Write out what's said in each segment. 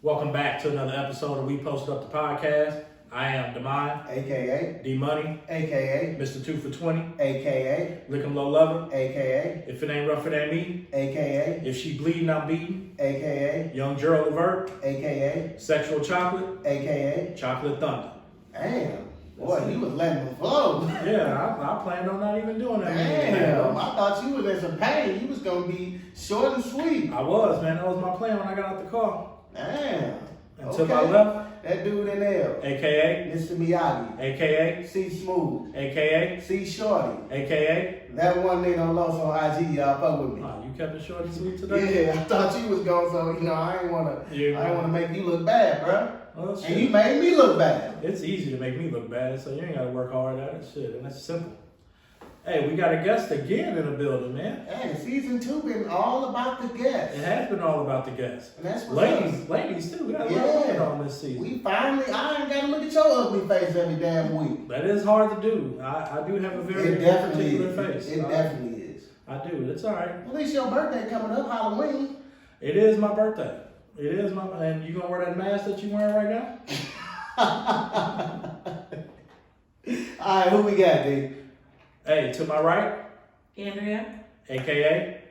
Welcome back to another episode of We Posted Up the Podcast. I am Demond, AKA, D Money, AKA, Mr. 2 for 20, AKA, Lick 'em Low Lover. AKA, If it ain't rough, it ain't me. AKA, If she bleeding, I'm beating. AKA, Young Gerald Levert, AKA, Sexual Chocolate, AKA. Chocolate Thunder. Damn. Boy, you was letting them flow. Yeah, I planned on not even doing that. Damn. I thought you was in some pain. You was going to be short and sweet. I was, man. That was my plan when I got out the car. Damn. And to my left, that dude in there. AKA, Mr. Miyagi. AKA, C Smooth. AKA, C Shorty. AKA. That one nigga on Lost on IG, y'all fuck with me. Oh, you kept it short and sweet today? Yeah, I thought you was going, so I ain't wanna make you look bad, bro. Well, And you made me look bad. It's easy to make me look bad, so you ain't gotta work hard at it. Shit, and that's simple. Hey, we got a guest again in the building, man. Hey, season 2 been all about the guests. It has been all about the guests. And that's what's Ladies too. We got a lot of women on this season. We finally, I ain't gotta look at your ugly face every damn week. That is hard to do. I do have a very particular face. It definitely is. I do. It's all right. At least your birthday coming up, Halloween. It is my birthday. It is my, and you gonna wear that mask that you wearing right now? All right, who we got, D? Hey, to my right, Andrea, AKA,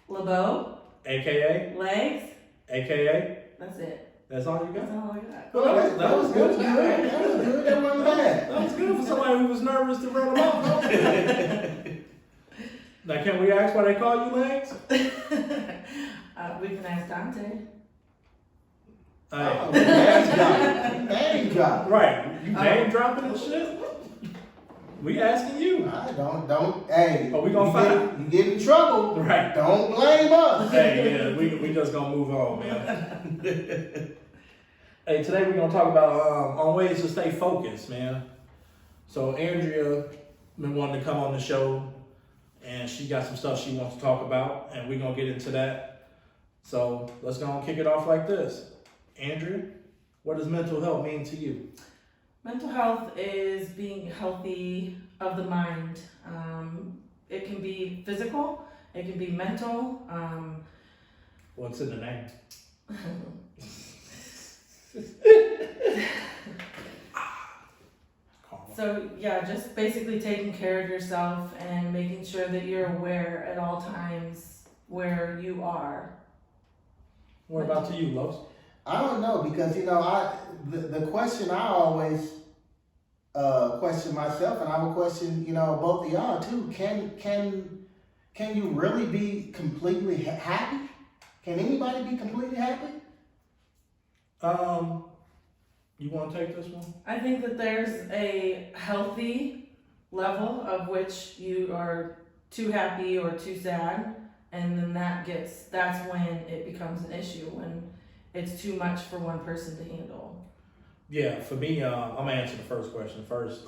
LeBeau, AKA, Legs. AKA. That's it. That's all you That's got? all I got. Well, that was good. That was good. That wasn't bad. That was good for somebody who was nervous to run them off. Now, can we ask why they call you Legs? We can ask Dante. Oh, Hey, name drop. right, you name dropping and shit? We asking you. I don't, hey. Oh, we gonna fight? You get in trouble. Right. Don't blame us. Hey, yeah, we just gonna move on, man. Hey, today we're gonna talk about on ways to stay focused, man. So Andrea been wanting to come on the show, and she got some stuff she wants to talk about, and we're gonna get into that. So let's go and kick it off like this. Andrea, what does mental health mean to you? Mental health is being healthy of the mind. It can be physical, it can be mental. What's in the name? So yeah, just basically taking care of yourself and making sure that you're aware at all times where you are. What about to you, Los? I don't know because the question I always question myself, and I would question both of y'all too. Can you really be completely happy? Can anybody be completely happy? You want to take this one? I think that there's a healthy level of which you are too happy or too sad, and then that's when it becomes an issue, when it's too much for one person to handle. Yeah, for me, I'm gonna answer the first question first.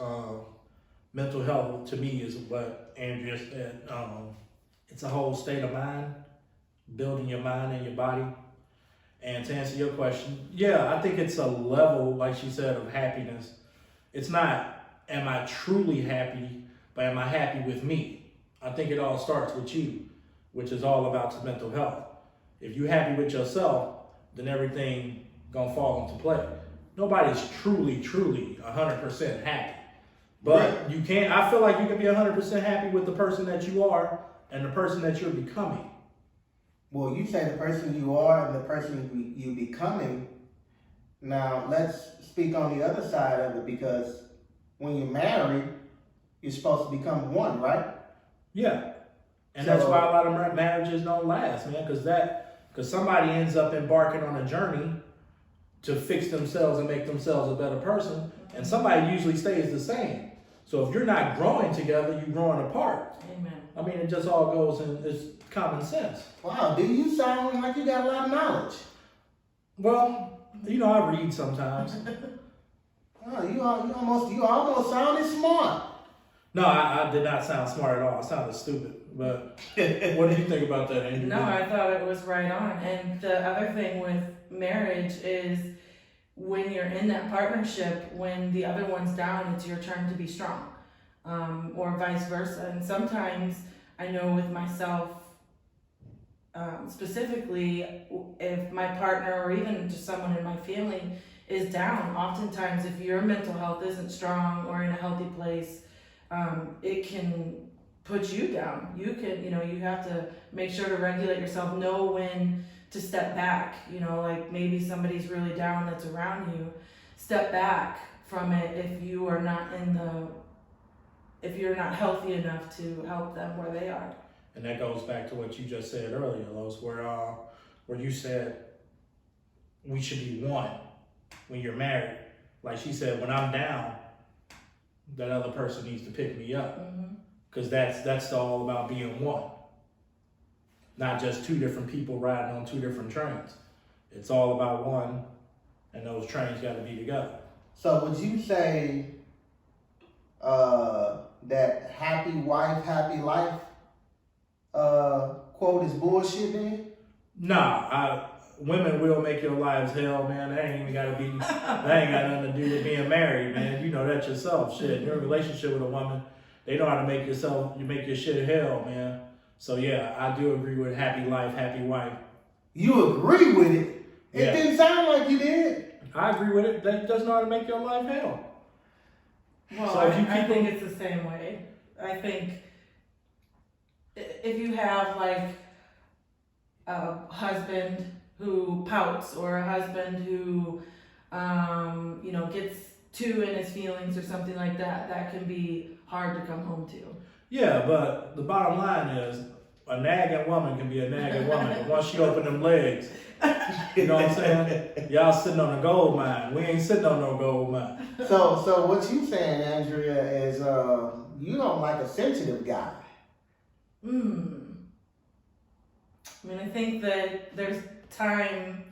Mental health to me is what Andrea said. It's a whole state of mind, building your mind and your body. And to answer your question, yeah, I think it's a level, like she said, of happiness. It's not, am I truly happy, but am I happy with me? I think it all starts with you, which is all about the mental health. If you're happy with yourself, then everything gonna fall into play. Nobody's truly 100% happy. But you can't, I feel like you can be 100% happy with the person that you are and the person that you're becoming. Well, you say the person you are and the person you becoming. Now, let's speak on the other side of it, because when you're married, you're supposed to become one, right? Yeah. And that's why a lot of marriages don't last, man, because somebody ends up embarking on a journey to fix themselves and make themselves a better person, and somebody usually stays the same. So if you're not growing together, you're growing apart. Amen. I mean, it just all goes in, it's common sense. Wow, do you sound like you got a lot of knowledge? Well, I read sometimes. Oh, you almost sounded smart. No, I did not sound smart at all. I sounded stupid. But what do you think about that, Andrew? No, I thought it was right on. And the other thing with marriage is when you're in that partnership, when the other one's down, it's your turn to be strong, or vice versa. And sometimes I know with myself, specifically if my partner or even just someone in my family is down. Oftentimes, if your mental health isn't strong or in a healthy place, it can put you down. You have to make sure to regulate yourself, know when to step back. Like maybe somebody's really down that's around you. Step back from it if you are not if you're not healthy enough to help them where they are. And that goes back to what you just said earlier, Los, where you said we should be one when you're married. Like she said, when I'm down, that other person needs to pick me up. Because that's all about being one. Not just two different people riding on two different trains. It's all about one, and those trains got to be together. So would you say that happy wife, happy life quote is bullshit then? Nah, women will make your lives hell, man. That ain't got nothing to do with being married, man. You know that yourself. Shit, you're in a relationship with a woman, they know how to make your shit hell, man. So yeah, I do agree with happy life, happy wife. You agree with it? It Yeah. didn't sound like you did. I agree with it. That does know how to make your life hell. Well, So if you I keep think it's the same way. I think if you have like a husband who pouts or a husband who, gets too in his feelings or something like that, that can be hard to come home to. Yeah, but the bottom line is a nagging woman can be a nagging woman. Once she open them legs, you know what I'm saying? Y'all sitting on a gold mine. We ain't sitting on no gold mine. So what you saying, Andrea, is you don't like a sensitive guy. I mean, I think that there's time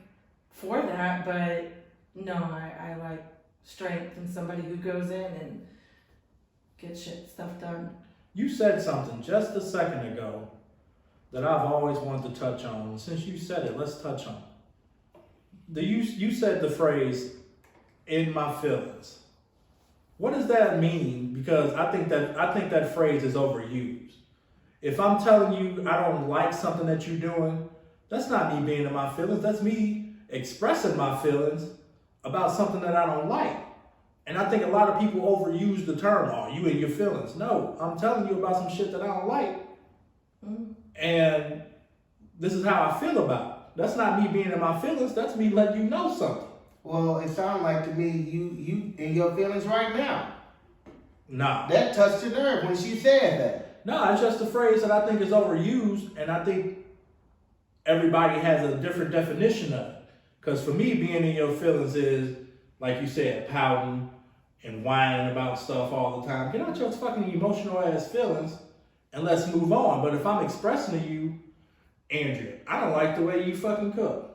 for that, but no, I like strength and somebody who goes in and gets stuff done. You said something just a second ago that I've always wanted to touch on. Since you said it, let's touch on it. You said the phrase, "in my feelings." What does that mean? Because I think that phrase is overused. If I'm telling you I don't like something that you're doing, that's not me being in my feelings. That's me expressing my feelings about something that I don't like. And I think a lot of people overuse the term, "oh, you in your feelings." No, I'm telling you about some shit that I don't like. And this is how I feel about it. That's not me being in my feelings. That's me letting you know something. Well, it sounds like to me you in your feelings right now. Nah. That touched your nerve when she said that. No, it's just a phrase that I think is overused, and I think everybody has a different definition of it. Because for me, being in your feelings is, like you said, pouting and whining about stuff all the time. Get out your fucking emotional ass feelings and let's move on. But if I'm expressing to you, Andrea, I don't like the way you fucking cook.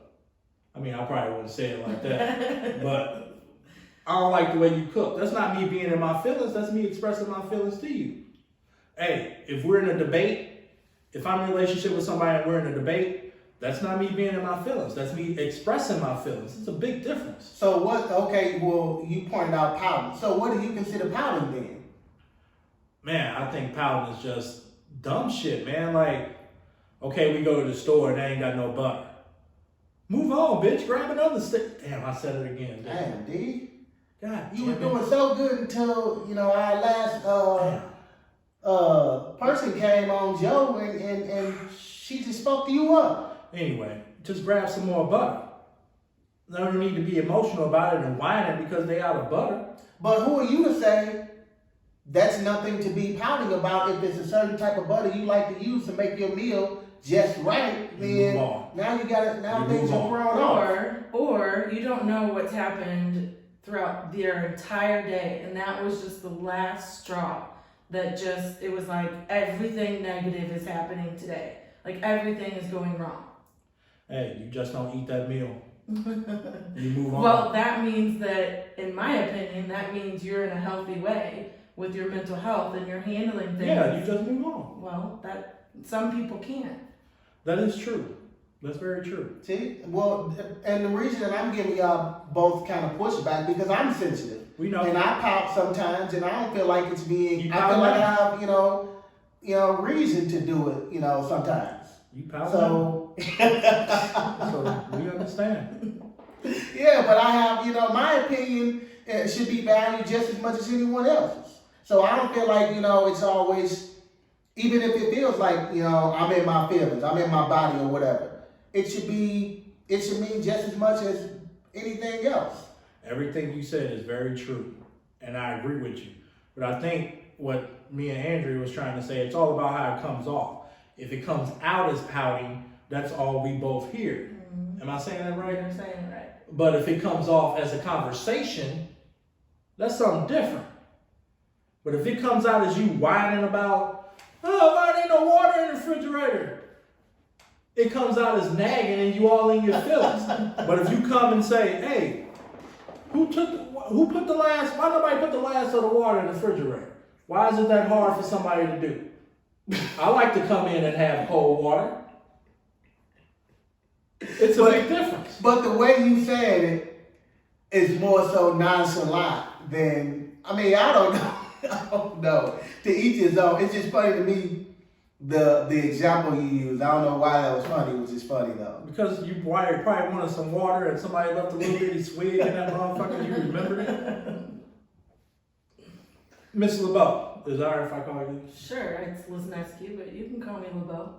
I mean, I probably wouldn't say it like that, but I don't like the way you cook. That's not me being in my feelings. That's me expressing my feelings to you. Hey, if we're in a debate, if I'm in a relationship with somebody and we're in a debate, that's not me being in my feelings. That's me expressing my feelings. It's a big difference. So what, okay, well, you pointed out pouting. So what do you consider pouting then? Man, I think pouting is just dumb shit, man. Like, okay, we go to the store and they ain't got no butter. Move on, bitch. Grab another stick. Damn, I said it again. Damn, D. God, You were doing so good until, our last person came on, Joe, and she just fucked you up. Anyway, just grab some more butter. They don't need to be emotional about it and whining because they out of butter. But who are you to say that's nothing to be pouting about if it's a certain type of butter you like to use to make your meal just right? Then now you got it. Now things are thrown off. Or you don't know what's happened throughout their entire day, and that was just the last straw. It was like everything negative is happening today. Like everything is going wrong. Hey, you just don't eat that meal. You move on. Well, that means that, in my opinion, that means you're in a healthy way with your mental health and you're handling things. Yeah, you just move on. Well, some people can't. That is true. That's very true. See, well, and the reason that I'm giving y'all both kind of pushback because I'm sensitive. We know. And I pout sometimes, and I don't feel like it's being. You I feel like pout I have, reason to do it, sometimes. You pout. So So we understand. Yeah, but I have, my opinion should be valued just as much as anyone else's. So I don't feel like, it's always, even if it feels like, I'm in my feelings, I'm in my body or whatever, it should mean just as much as anything else. Everything you said is very true, and I agree with you. But I think what me and Andrea was trying to say, it's all about how it comes off. If it comes out as pouting, that's all we both hear. Am I saying that right? You're saying it right. But if it comes off as a conversation, that's something different. But if it comes out as you whining about, oh, why there ain't no water in the refrigerator? It comes out as nagging and you all in your feelings. But if you come and say, hey, why nobody put the last of the water in the refrigerator? Why is it that hard for somebody to do? I like to come in and have cold water. It's a big difference. But the way you said it is more so nonchalant than, I don't know. I don't know. To each his own. It's just funny to me, the example you used. I don't know why that was funny. It was just funny though. Because you probably wanted some water and somebody left a little bitty swig in that motherfucker, you remembered it? Miss LeBeau, is that all right if I call you? Sure, it's Liznesky, but you can call me LeBeau.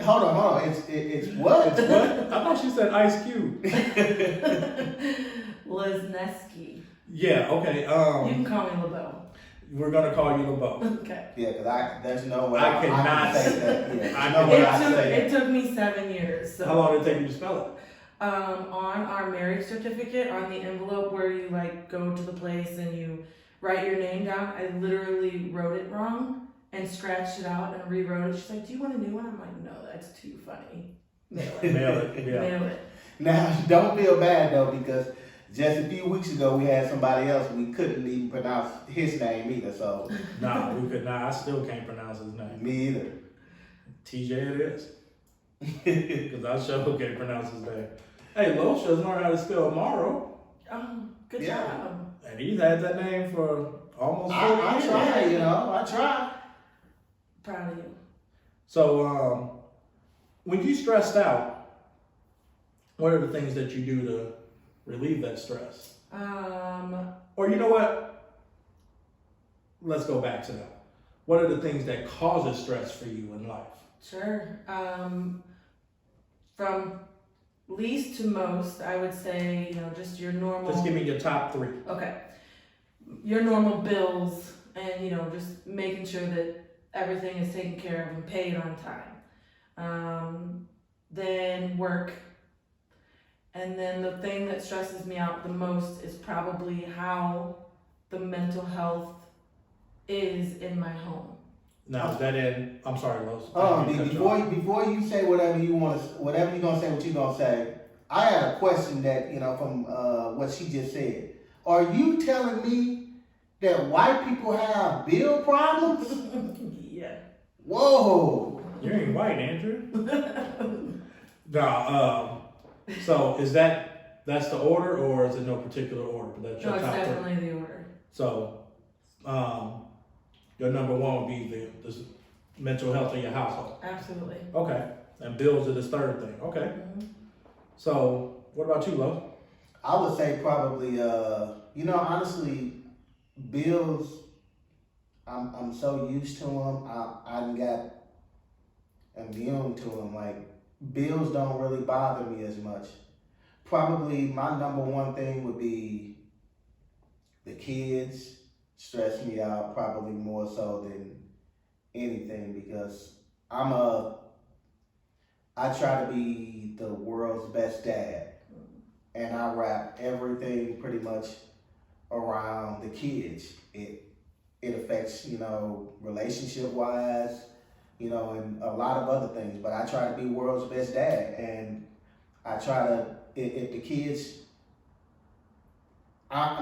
Hold on. It's what? It's what? I thought she said Ice Cube. Liznesky. Yeah, okay. You can call me LeBeau. We're gonna call you LeBeau. Okay. Yeah, because there's no way I cannot can say that. Yeah, I no know way what I say that. It took me 7 years. So. How long did it take you to spell it? On our marriage certificate, on the envelope where you go to the place and you write your name down, I literally wrote it wrong and scratched it out and rewrote it. She's like, do you want a new one? I'm like, no, that's too funny. Mail it. Mail it, yeah. Mail it. Now, don't feel bad though, because just a few weeks ago we had somebody else we couldn't even pronounce his name either. So Nah, we could not. I still can't pronounce his name. me either. TJ it is. Because I sure can't pronounce his name. Hey, Loach doesn't learn how to spell Morrow. Good Yeah. job. And he's had that name for almost 40 I years. try, I try. Proud of you. So, when you stressed out, what are the things that you do to relieve that stress? Or you know what? Let's go back to that. What are the things that causes stress for you in life? Sure. From least to most, I would say, just your normal. Just give me your top 3. Okay. Your normal bills and, just making sure that everything is taken care of and paid on time. Then work. And then the thing that stresses me out the most is probably how the mental health is in my home. Now, is that in, I'm sorry, Los. Before you say whatever you want to, whatever you're gonna say, what you're gonna say, I had a question that from what she just said. Are you telling me that white people have bill problems? Yeah. Whoa. You ain't white, Andrew. No, so is that's the order, or is it no particular order? That's your No, it's top 3. definitely the order. So, your number 1 would be the mental health of your household. Absolutely. Okay. And bills are the 3rd thing. Okay. Mm-hmm. So, what about you, Lo? I would say probably, honestly, bills. I'm so used to them. I got immune to them. Like bills don't really bother me as much. Probably my number 1 thing would be the kids. Stress me out probably more so than anything, because I try to be the world's best dad, and I wrap everything pretty much around the kids. It affects, relationship wise, and a lot of other things, but I try to be world's best dad, and I try to, if the kids, I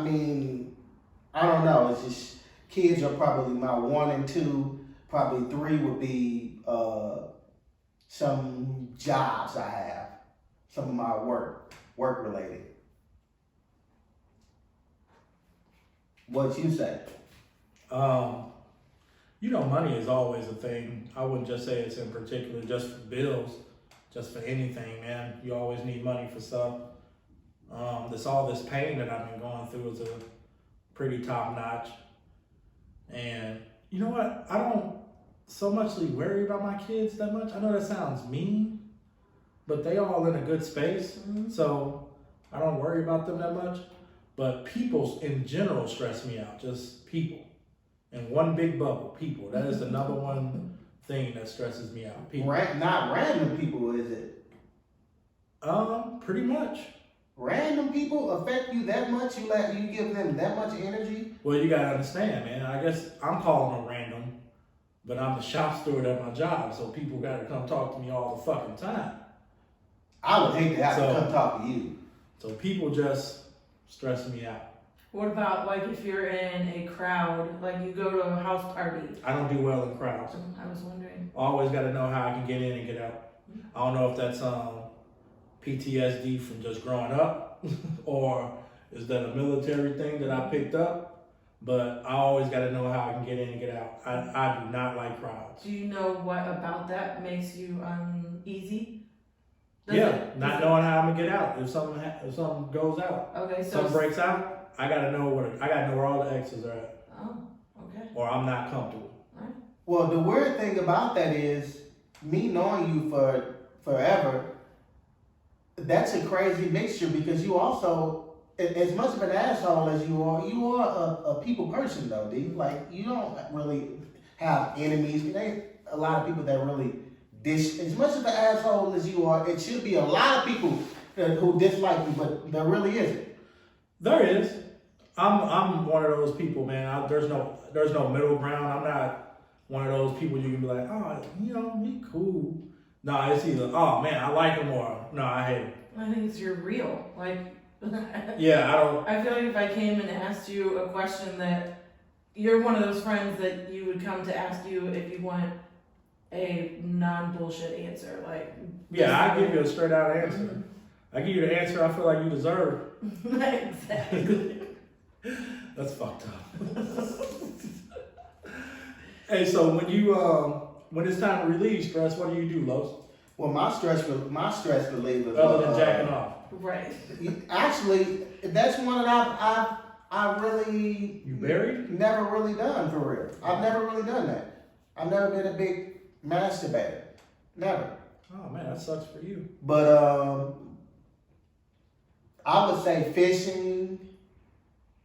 don't know, it's just, kids are probably my 1 and 2, probably 3 would be some jobs I have, some of my work related. What you say? You know, money is always a thing. I wouldn't just say it's in particular just for bills, just for anything, man. You always need money for stuff. This pain that I've been going through is a pretty top notch. And you know what? I don't so muchly worry about my kids that much. I know that sounds mean, but they all in a good space. So I don't worry about them that much. But people in general stress me out. Just people. In one big bubble, people. That is the number one thing that stresses me out. People. Not random people, is it? Pretty much. Random people affect you that much? You give them that much energy? Well, you gotta understand, man. I guess I'm calling them random, but I'm the shop steward at my job, so people gotta come talk to me all the fucking time. I would hate to have to come talk to you. So people just stress me out. What about like if you're in a crowd, like you go to a house party? I don't do well in crowds. I was wondering. Always gotta know how I can get in and get out. I don't know if that's PTSD from just growing up, or is that a military thing that I picked up? But I always got to know how I can get in and get out. I do not like crowds. Do you know what about that makes you uneasy? Not knowing how I'm gonna get out. If something goes out, okay, so something breaks out, I gotta know where all the exits are at. Oh, okay. Or I'm not comfortable. Well, the weird thing about that is, me knowing you for forever, that's a crazy mixture because you also, as much of an asshole as you are a people person though, D. Like, you don't really have enemies. It ain't a lot of people that really as much of an asshole as you are, it should be a lot of people who dislike you, but there really isn't. There is. I'm one of those people, man. There's no middle ground. I'm not one of those people you can be like, oh, he cool. No, it's either, oh man, I like him, or no, I hate him. I think it's you're real. Like, yeah, I don't. I feel like if I came and asked you a question that you're one of those friends that you would come to ask you if you want a non-bullshit answer. Like, yeah, I give you a straight out answer. I give you the answer I feel like you deserve. Exactly. That's fucked up. Hey, so when it's time to relieve stress, what do you do, Los? Well, my stress reliever. Other than jacking off. Right. Actually, that's one that I really You buried? never really done for real. I've never really done that. I've never been a big masturbator. Never. Oh man, that sucks for you. But I would say fishing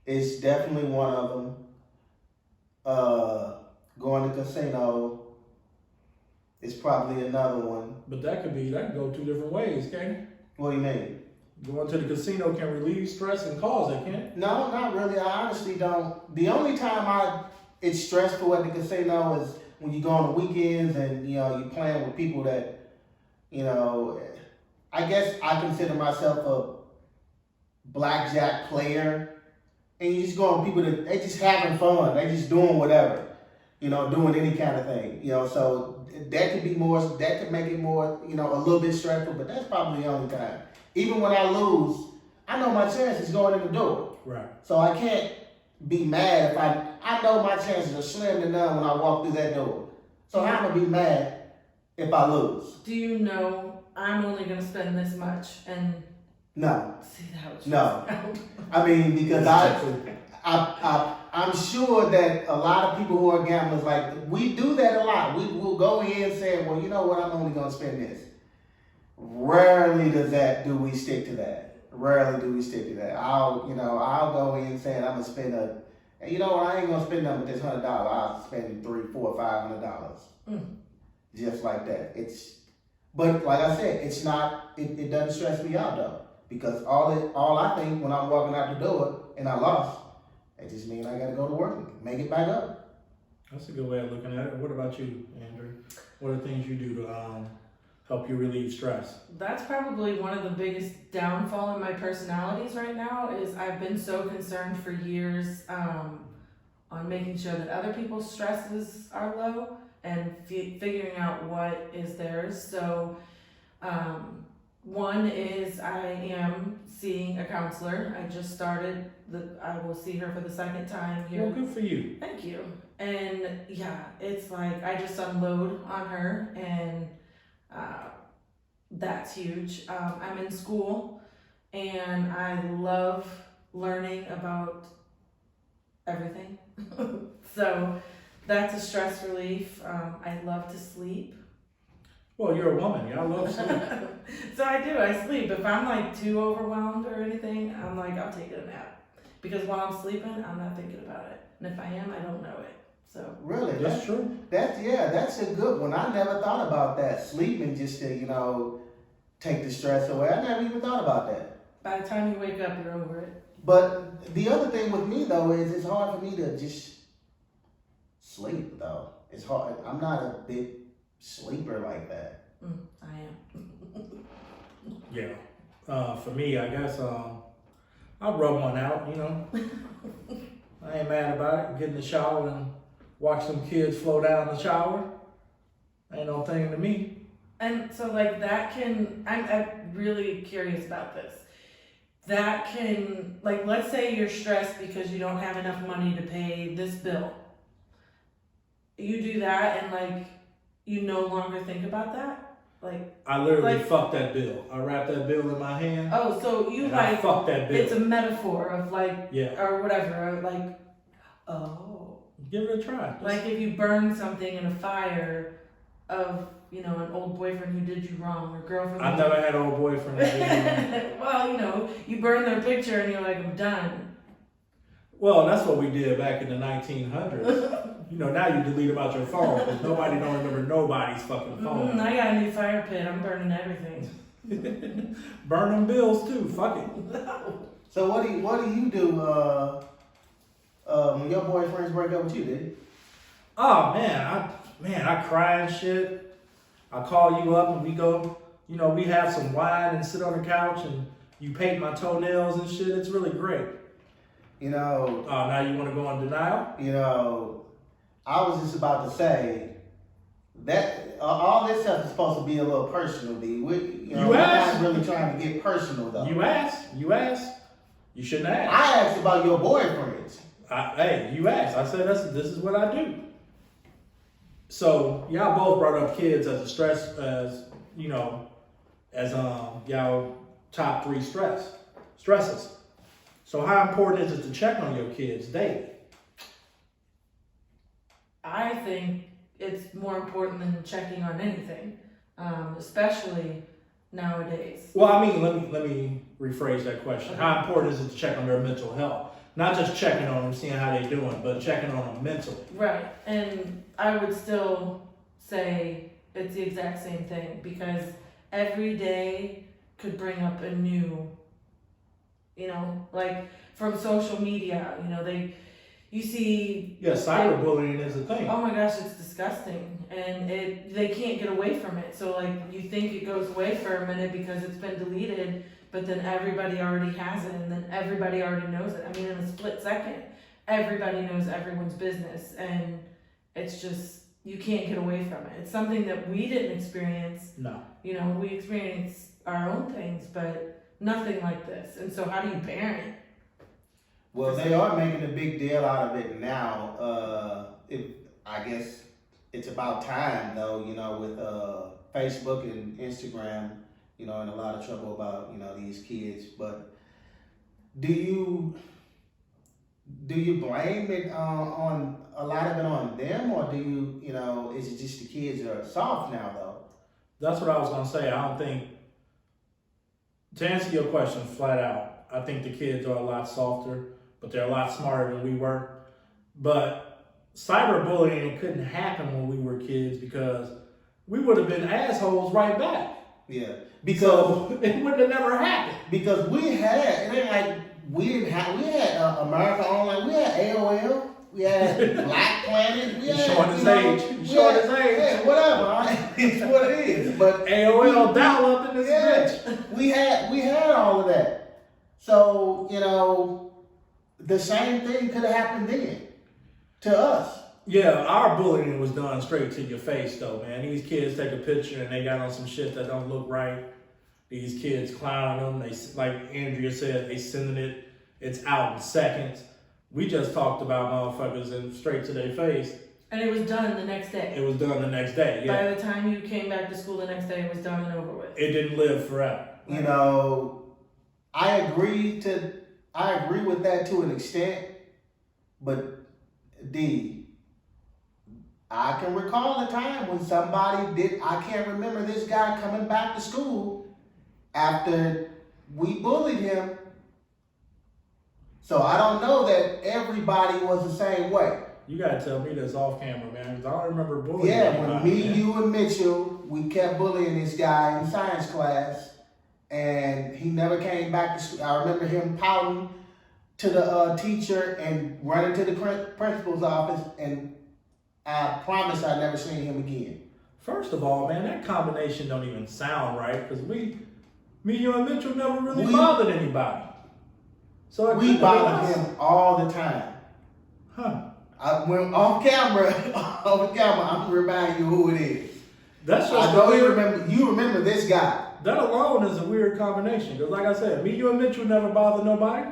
is definitely one of them. Going to casino is probably another one. But that could go two different ways, can't it? What do you mean? Going to the casino can relieve stress and cause it, can't it? No, not really. I honestly don't. The only time it's stressful at the casino is when you go on the weekends and you're playing with people that, I guess I consider myself a blackjack player, and you just go on people that they just having fun, they just doing whatever, doing any kind of thing, so that could make it more, a little bit stressful, but that's probably the only time. Even when I lose, I know my chance is going in the door. Right. So I can't be mad if I know my chances are slim to none when I walk through that door. So I'm gonna be mad if I lose. Do you know I'm only gonna spend this much and No. see that? No. I mean, because I'm sure that a lot of people who are gamblers, like, we do that a lot. We will go in saying, well, you know what, I'm only gonna spend this. Rarely do we stick to that. I'll go in saying I'm gonna spend I ain't gonna spend nothing but this $100. I'll spend $300, $400, $500. Just like that. But like I said, it's not. It doesn't stress me out though, because all I think when I'm walking out the door and I lost, it just means I gotta go to work and make it back up. That's a good way of looking at it. What about you, Andrew? What are things you do to help you relieve stress? That's probably one of the biggest downfall in my personalities right now is I've been so concerned for years on making sure that other people's stresses are low and figuring out what is theirs. So One is I am seeing a counselor. I just started. I will see her for the second time here. Well, good for you. Thank you. And yeah, it's like I just unload on her, and that's huge. I'm in school, and I love learning about everything. So that's a stress relief. I love to sleep. Well, you're a woman. Y'all love sleep. So I do. I sleep. If I'm like too overwhelmed or anything, I'm like, I'll take a nap. Because while I'm sleeping, I'm not thinking about it. And if I am, I don't know it. So Really? That's true. That's a good one. I never thought about that. Sleeping just to, take the stress away. I never even thought about that. by the time you wake up, you're over it. But the other thing with me though is it's hard for me to just sleep though. It's hard. I'm not a big sleeper like that. I am. Yeah. For me, I guess I'll rub one out, I ain't mad about it. Get in the shower and watch some kids flow down the shower. Ain't no thing to me. And so like that can, I'm really curious about this. That can, like, let's say you're stressed because you don't have enough money to pay this bill. You do that and like, you no longer think about that? Like, I literally Like- fuck that bill. I wrap that bill in my hand. oh, so you and I like, fuck that bill. it's a metaphor of like, Yeah. or whatever, like, oh. Give it a try. Just- Like if you burn something in a fire of, an old boyfriend who did you wrong or girlfriend. I've never had an old boyfriend. That did me wrong. Well, you burn their picture and you're like, I'm done. Well, that's what we did back in the 1900s. Now you delete them out your phone because nobody don't remember nobody's fucking phone. I got a new fire pit. I'm burning everything. Burn them bills too. Fuck it. So what do you do when your boyfriends break up with you, dude? Oh man, I cry and shit. I call you up and we go, we have some wine and sit on the couch and you paint my toenails and shit. It's really great. Now you want to go on denial? I was just about to say that all this stuff is supposed to be a little personal, D. We're asked. not really trying to get personal though. You asked. You shouldn't ask. I asked about your boyfriends. Hey, you asked. I said this is what I do. So y'all both brought up kids as a stress, as y'all top 3 stresses. So how important is it to check on your kids daily? I think it's more important than checking on anything, especially nowadays. Well, I mean, let me rephrase that question. Okay. How important is it to check on their mental health? Not just checking on them, seeing how they're doing, but checking on them mentally. Right. And I would still say it's the exact same thing because every day could bring up a new, like from social media, you see. Yeah, cyberbullying is a thing. Oh my gosh, it's disgusting. And they can't get away from it. So like you think it goes away for a minute because it's been deleted, but then everybody already has it and then everybody already knows it. I mean, in a split second, everybody knows everyone's business and it's just, you can't get away from it. It's something that we didn't experience. No. We experience our own things, but nothing like this. And so how do you parent? Well, they are making a big deal out of it now. I guess it's about time though, with Facebook and Instagram, in a lot of trouble about, these kids. But do you blame it on a lot of it on them, or do you, is it just the kids are soft now though? That's what I was gonna say. I don't think, to answer your question flat out, I think the kids are a lot softer, but they're a lot smarter than we were. But cyberbullying couldn't happen when we were kids because we would have been assholes right back. Yeah, So it wouldn't have never happened. because we had, it ain't like we had America Online, we had AOL, we had Black Planet, we He's had, showing his age. He's showing his age. Yeah, whatever, right? It's what it is. But AOL dial up in this bitch. we had all of that. So, the same thing could have happened then to us. Yeah, our bullying was done straight to your face though, man. These kids take a picture and they got on some shit that don't look right. these kids clowning them. They, like Andrea said, they sending it. It's out in seconds. We just talked about motherfuckers and straight to their face. And it was done the next day. It was done the next day. Yeah, By the time you came back to school the next day, it was done and over with. it didn't live forever. You know, I agree with that to an extent, but I can recall a time when I can't remember this guy coming back to school after we bullied him. So I don't know that everybody was the same way. You gotta tell me this off camera, man, because I don't remember bullying. Yeah, when anybody, me, man. you, and Mitchell, we kept bullying this guy in science class, and he never came back to school. I remember him pouting to the teacher and running to the principal's office, and I promise I never seen him again. First of all, man, that combination don't even sound right, because me, you, and Mitchell never really bothered anybody. So We bothered him all the time. Huh. When off camera, I'm gonna remind you who it is. That's just I know weird. you remember this guy. That alone is a weird combination. Because like I said, me, you, and Mitchell never bothered nobody.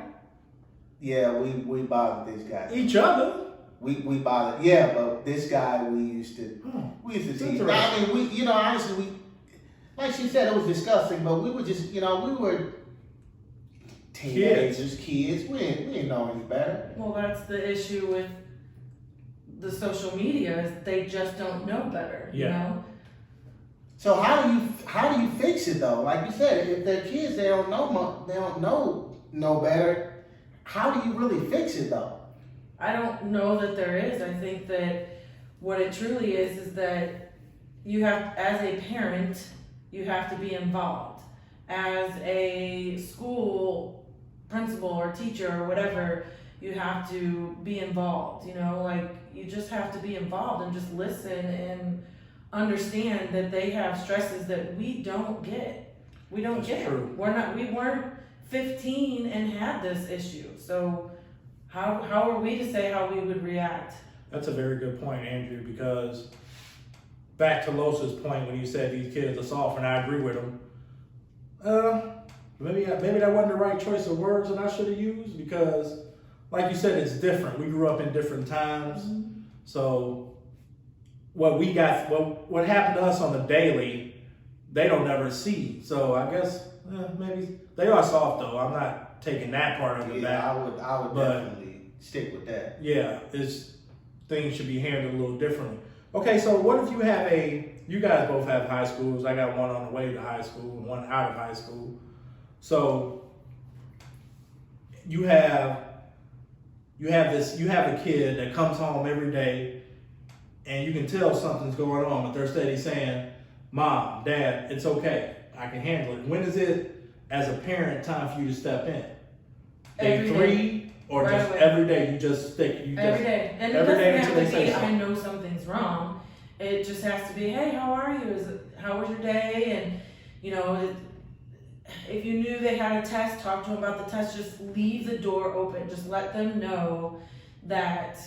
Yeah, we bothered this guy. Each other. We bothered. Yeah, but this guy we used to tease. Interesting. I mean, honestly, like she said, it was disgusting, but we were just, we were teenagers, kids. We didn't know any better. Well, that's the issue with the social media is they just don't know better. Yeah. You know. So how do you fix it though? Like you said, if they're kids, they don't know no better. How do you really fix it though? I don't know that there is. I think that what it truly is that you have, as a parent, you have to be involved. As a school principal or teacher or whatever, you have to be involved. Like you just have to be involved and just listen and understand that they have stresses that we don't get. We don't That's get. true. We weren't 15 and had this issue. So how are we to say how we would react? That's a very good point, Andrew, because back to Los's point when you said these kids are soft, and I agree with him. Maybe that wasn't the right choice of words that I should have used, because like you said, it's different. We grew up in different times. Mm-hmm. So what happened to us on the daily, they don't ever see. So I guess maybe they are soft though. I'm not taking that part of it back. I would definitely stick with that. Yeah, things should be handled a little differently. Okay, so what if you guys both have high schools. I got one on the way to high school and one out of high school. So you have a kid that comes home every day and you can tell something's going on, but they're steady saying, "Mom, Dad, it's okay. I can handle it." When is it, as a parent, time for you to step in? Day Every 3 or Right just away. every day you just stick? Every day. And it every doesn't day have until they to say be, something. I know something's wrong. It just has to be, hey, how are you? How was your day? And, if you knew they had a test, talk to them about the test. Just leave the door open. Just let them know that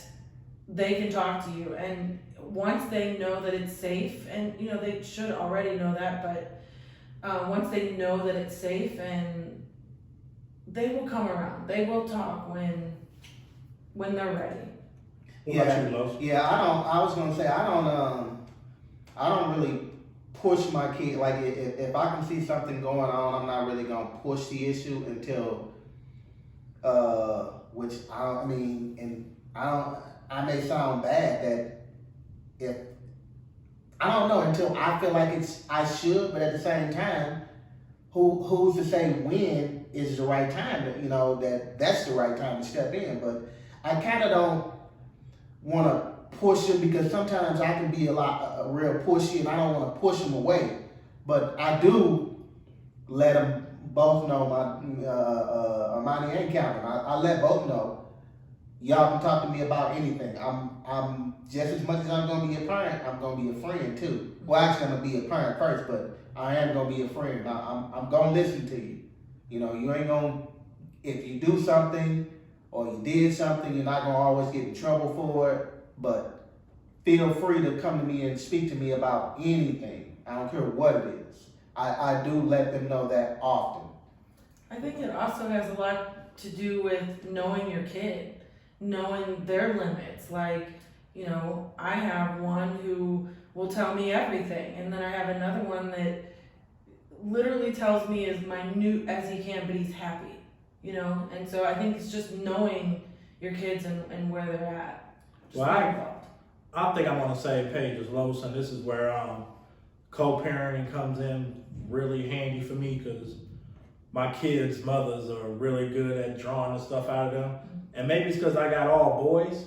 they can talk to you. And once they know that it's safe, and, they should already know that, but once they know that it's safe, and they will come around. They will talk when they're ready. What about you, Los? Yeah, I was gonna say I don't really push my kid. Like if I can see something going on, I'm not really gonna push the issue until, I may sound bad that until I feel like I should, but at the same time, who's to say when is the right time that's the right time to step in. But I kind of don't want to push them, because sometimes I can be real pushy, and I don't want to push them away. But I do let them both know, Armani and Calvin. I let both know, y'all can talk to me about anything. I'm just as much as I'm going to be a parent, I'm going to be a friend too. Well, actually, I'm going to be a parent first, but I am going to be a friend. I'm going to listen to you. You ain't going to, if you do something or you did something, you're not going to always get in trouble for it, but feel free to come to me and speak to me about anything. I don't care what it is. I do let them know that often. I think it also has a lot to do with knowing your kid, knowing their limits. Like, you know, I have one who will tell me everything, and then I have another one that literally tells me as minute as he can, but he's happy, you know? And so I think it's just knowing your kids and where they're at. Just Well, being involved. I think I'm on the same page as Los, and this is where co-parenting comes in really handy for me because my kids' mothers are really good at drawing the stuff out of them. And maybe it's because I got all boys.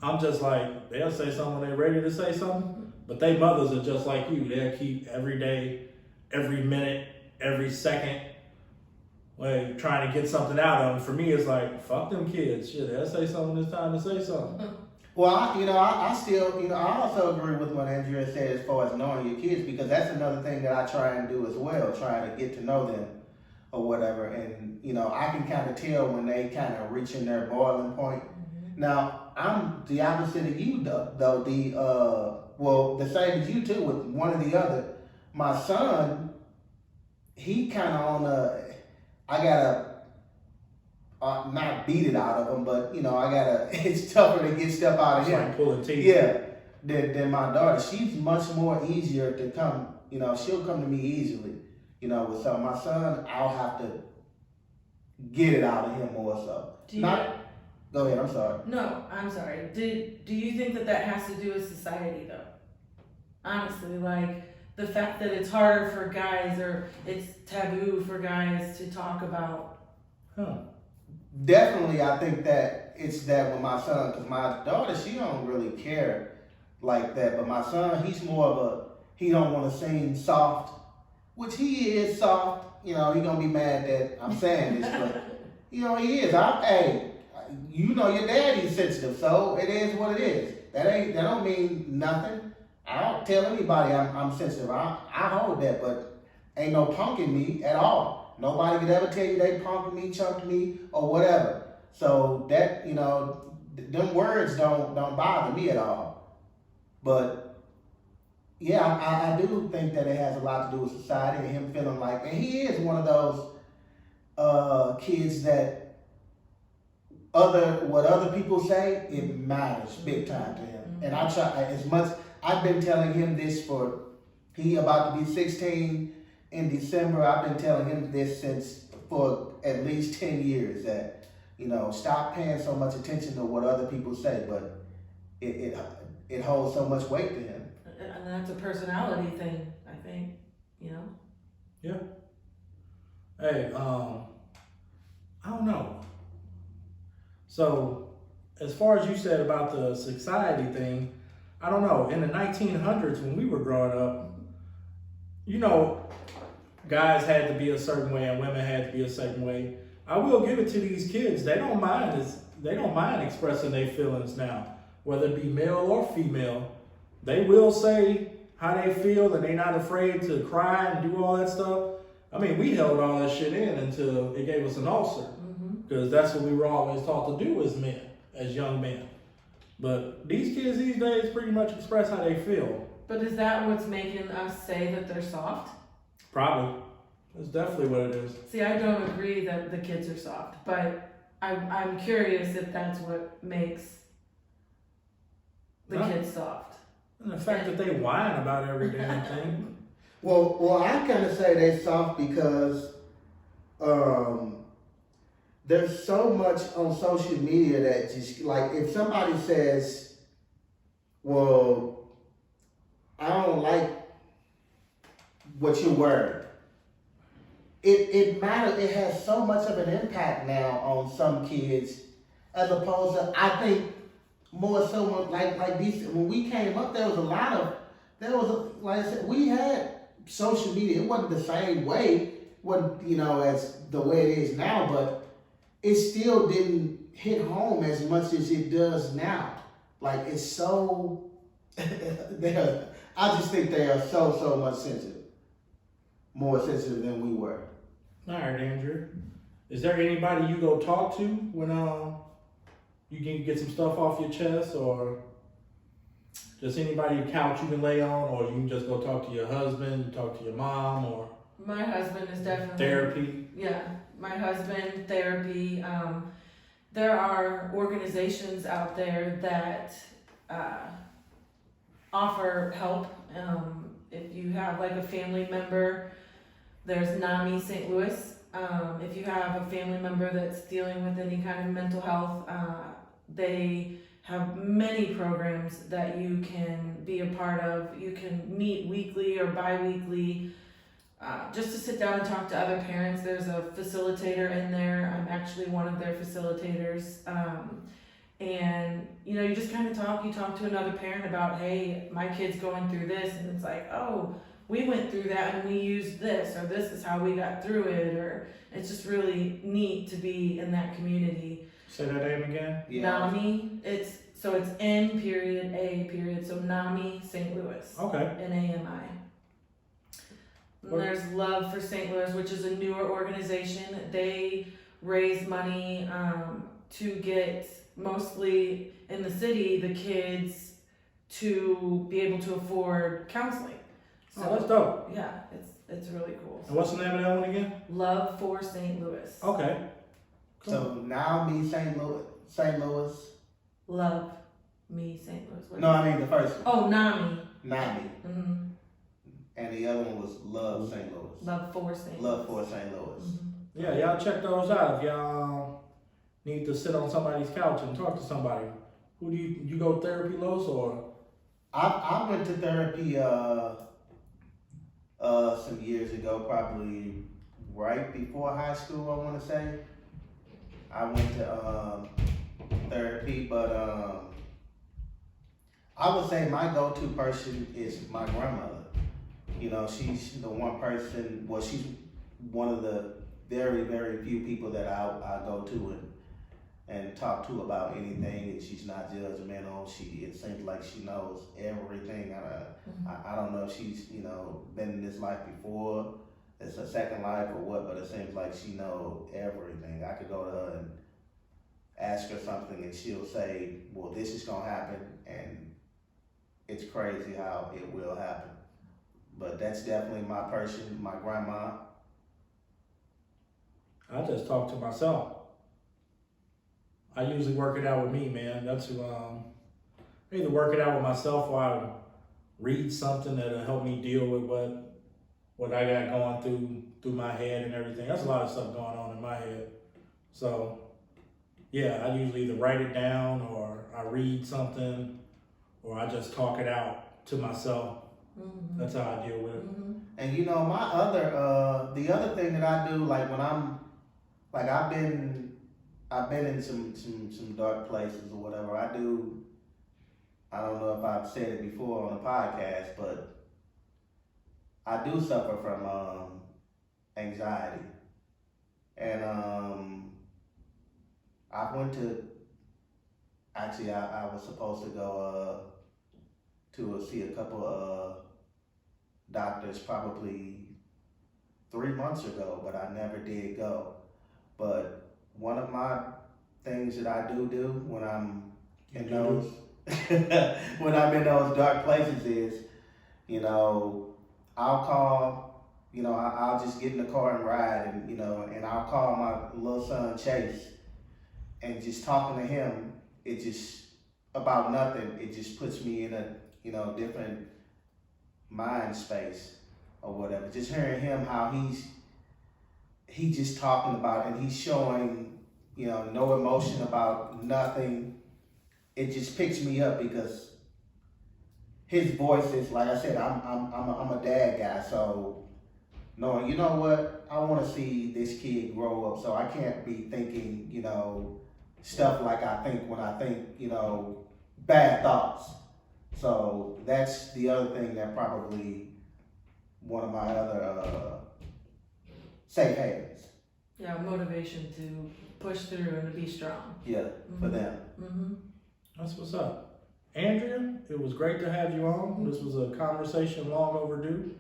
I'm just like, they'll say something when they're ready to say something, but they mothers are just like you. They'll keep every day, every minute, every second, like trying to get something out of them. For me, it's like, fuck them kids. Shit, they'll say something when it's time to say something. Well, I still, I also agree with what Andrea said as far as knowing your kids, because that's another thing that I try and do as well, trying to get to know them or whatever. And, I can kind of tell when they kind of reaching their boiling point. Now, I'm the opposite of you, though. Well, the same as you too, with one or the other. My son, he kind of I gotta not beat it out of him, but it's tougher to get stuff out of It's him. like pulling teeth. Yeah, than my daughter. She's much more easier to come. She'll come to me easily. With so my son, I'll have to get it out of him more so. Go ahead. I'm sorry. No, I'm sorry. Do you think that has to do with society though? Honestly, like the fact that it's harder for guys or it's taboo for guys to talk about. Definitely, I think that it's that with my son, because my daughter, she don't really care like that. But my son, he's more of he don't want to seem soft, which he is soft. He gonna be mad that I'm saying this, but he is. Your daddy's sensitive, so it is what it is. That don't mean nothing. I don't tell anybody I'm sensitive. I hold that, but ain't no punking me at all. Nobody could ever tell you they punked me, chunked me, or whatever. So that, them words don't bother me at all. But yeah, I do think that it has a lot to do with society and him feeling like, and he is one of those kids that what other people say, it matters big time to him. And I try as much. I've been telling him this he about to be 16 in December. I've been telling him this for at least 10 years that, stop paying so much attention to what other people say, but it holds so much weight to him. And that's a personality thing, I think, Yeah. Hey, I don't know. So, as far as you said about the society thing, I don't know. In the 1900s, when we were growing up, guys had to be a certain way and women had to be a certain way. I will give it to these kids. They don't mind expressing their feelings now, whether it be male or female. They will say how they feel, and they're not afraid to cry and do all that stuff. I mean, we held all that shit in until it gave us an ulcer, because that's what we were always taught to do as men, as young men. But these kids these days pretty much express how they feel. But is that what's making us say that they're soft? Probably. That's definitely what it is. See, I don't agree that the kids are soft, but I'm curious if that's what makes the kids soft. And the fact that they whine about every damn thing. Well, I kind of say they're soft because there's so much on social media that just, like, if somebody says, well, I don't like what you're wearing, it matters. It has so much of an impact now on some kids, as opposed to, I think, more so like these, when we came up, like I said, we had social media. It wasn't the same way, as the way it is now, but it still didn't hit home as much as it does now. Like, it's so, I just think they are so much sensitive. More sensitive than we were. All right, Andrew. Is there anybody you go talk to when you can get some stuff off your chest, or just anybody couch you can lay on, or you can just go talk to your husband, talk to your mom, or My husband is definitely Therapy. Yeah, my husband, therapy. There are organizations out there that offer help. If you have like a family member, there's NAMI St. Louis. If you have a family member that's dealing with any kind of mental health, they have many programs that you can be a part of. You can meet weekly or bi-weekly. Just to sit down and talk to other parents. There's a facilitator in there. I'm actually one of their facilitators. And you just kind of talk. You talk to another parent about, hey, my kid's going through this, and it's like, oh, we went through that and we used this, or this is how we got through it, or it's just really neat to be in that community. Say that name again. NAMI. It's N period A period. So NAMI St. Louis. Okay. NAMI. And there's Love for St. Louis, which is a newer organization. They raise money to get, mostly in the city, the kids to be able to afford counseling. So Oh, that's dope. yeah, it's really cool. And what's the name of that one again? Love for St. Louis. Okay. Cool. So now me St. Louis. Love me St. Louis. What No, is I it? mean the first one. Oh, NAMI. NAMI. Mm-hmm. And the other one was Love St. Louis. Love for St. Love Louis. for St. Louis. Mm-hmm. Yeah, y'all check those out. If y'all need to sit on somebody's couch and talk to somebody, who do you go to therapy, Los, or? I went to therapy some years ago, probably right before high school, I want to say. I went to therapy, but I would say my go-to person is my grandmother. She's the one person, well, she's one of the very, very few people that I go to and talk to about anything, and she's not judgmental. It seems like she knows everything. I don't know if she's been in this life before, it's her second life or what, but it seems like she knows everything. I could go to her and ask her something, and she'll say, well, this is gonna happen, and it's crazy how it will happen. But that's definitely my person, my grandma. I just talk to myself. I usually work it out with me, man. That's who I either work it out with myself or I read something that'll help me deal with what I got going through my head and everything. That's a lot of stuff going on in my head. So yeah, I usually either write it down or I read something or I just talk it out to myself. Mm-hmm. That's how I deal with it. Mm-hmm. And the other thing that I do, like when I'm, like I've been in some dark places or whatever. I don't know if I've said it before on the podcast, but I do suffer from anxiety. And I went to, actually I was supposed to go to see a couple of doctors probably 3 months ago, but I never did go. But one of my things that I do when I'm in those when I'm in those dark places is, I'll call, I'll just get in the car and ride, and I'll call my little son Chase, and just talking to him, it just about nothing. It just puts me in a different mind space or whatever. Just hearing him how he's just talking about it, and he's showing, no emotion about nothing. It just picks me up because his voice is, like I said, I'm a dad guy, so knowing, you know what, I want to see this kid grow up, so I can't be thinking, stuff like I think when I think, bad thoughts. So that's the other thing that probably one of my other safe havens. Yeah, motivation to push through and to be strong. Yeah, for them. Mm-hmm. That's what's up. Andrea, it was great to have you on. This was a conversation long overdue.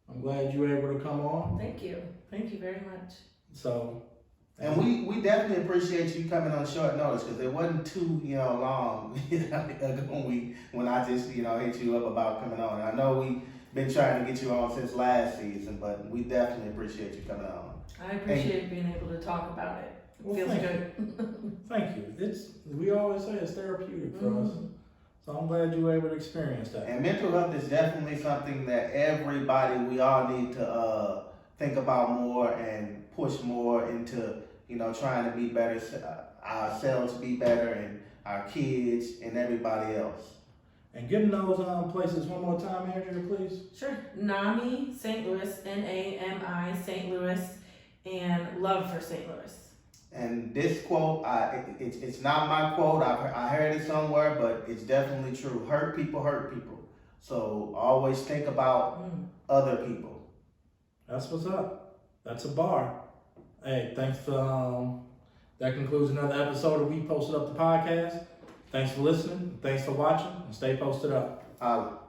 I'm glad you were able to come on. Thank you. Thank you very much. So, And we definitely appreciate you coming on short notice, because it wasn't too long ago when I just hit you up about coming on. And I know been trying to get you on since last season, but we definitely appreciate you coming on. I appreciate being able to talk about it. Well, Feels thank good. Thank you. We always say it's therapeutic for us. So I'm glad you were able to experience that. And mental health is definitely something that everybody, we all need to think about more and push more into, trying to be better, ourselves be better, and our kids and everybody else. And give them those places one more time, Andrea, please. Sure. NAMI St. Louis, NAMI St. Louis, and Love for St. Louis. And this quote, it's not my quote. I heard it somewhere, but it's definitely true. Hurt people. So always think about other people. That's what's up. That's a bar. Hey, thanks for that concludes another episode of We Posted Up the Podcast. Thanks for listening. Thanks for watching. And stay posted up.